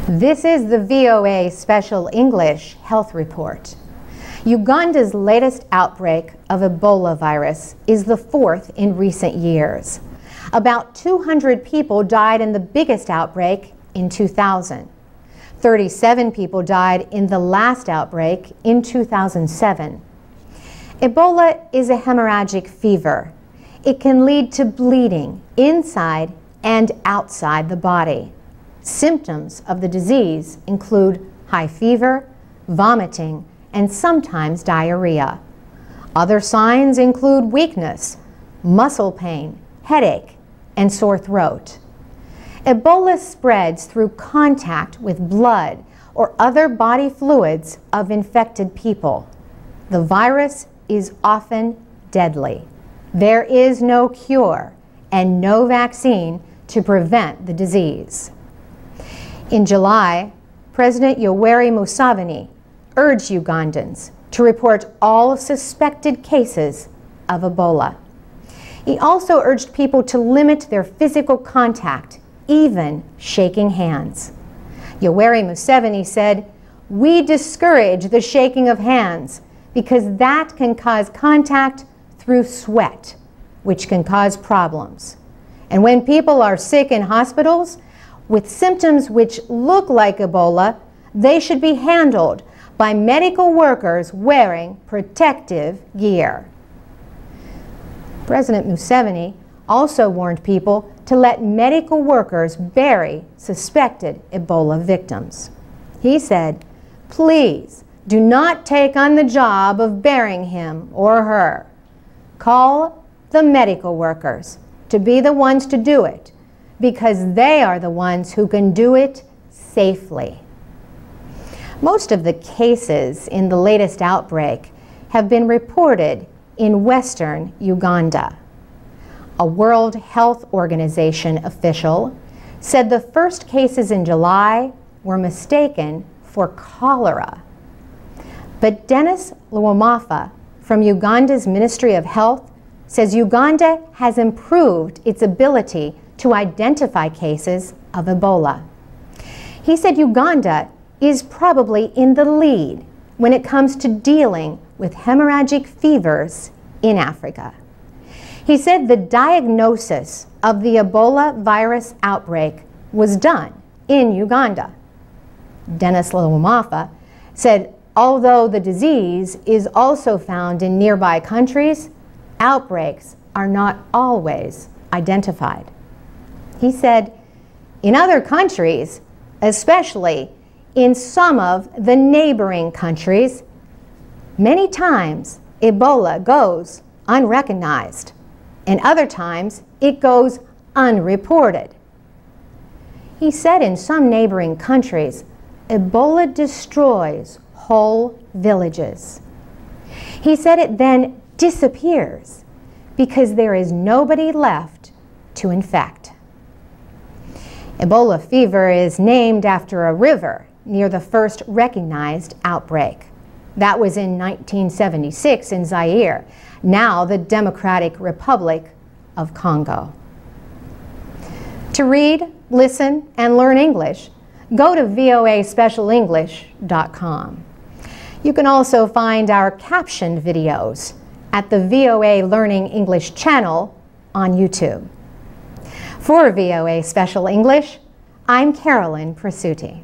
This is the VOA Special English Health Report. Uganda's latest outbreak of Ebola virus is the fourth in recent years. About 200 people died in the biggest outbreak in 2000. 37 people died in the last outbreak in 2007. Ebola is a hemorrhagic fever. It can lead to bleeding inside and outside the body. Symptoms of the disease include high fever, vomiting, and sometimes diarrhea. Other signs include weakness, muscle pain, headache, and sore throat. Ebola spreads through contact with blood or other body fluids of infected people. The virus is often deadly. There is no cure and no vaccine to prevent the disease. In July, President Yoweri Museveni urged Ugandans to report all suspected cases of Ebola. He also urged people to limit their physical contact, even shaking hands. Yoweri Museveni said, "We discourage the shaking of hands because that can cause contact through sweat, which can cause problems. And when people are sick in hospitals with symptoms which look like Ebola, they should be handled by medical workers wearing protective gear." President Museveni also warned people to let medical workers bury suspected Ebola victims. He said, "Please do not take on the job of burying him or her. Call the medical workers to be the ones to do it, because they are the ones who can do it safely." Most of the cases in the latest outbreak have been reported in western Uganda. A World Health Organization official said the first cases in July were mistaken for cholera. But Dennis Luwamafa from Uganda's Ministry of Health says Uganda has improved its ability to identify cases of Ebola. He said Uganda is probably in the lead when it comes to dealing with hemorrhagic fevers in Africa. He said the diagnosis of the Ebola virus outbreak was done in Uganda. Dennis Luwamafa said although the disease is also found in nearby countries, outbreaks are not always identified. He said, in other countries, especially in some of the neighboring countries, many times Ebola goes unrecognized, and other times it goes unreported. He said in some neighboring countries, Ebola destroys whole villages. He said it then disappears because there is nobody left to infect. Ebola fever is named after a river near the first recognized outbreak. That was in 1976 in Zaire, now the Democratic Republic of Congo. To read, listen, and learn English, go to voaspecialenglish.com. You can also find our captioned videos at the VOA Learning English channel on YouTube. For VOA Special English, I'm Carolyn Presutti.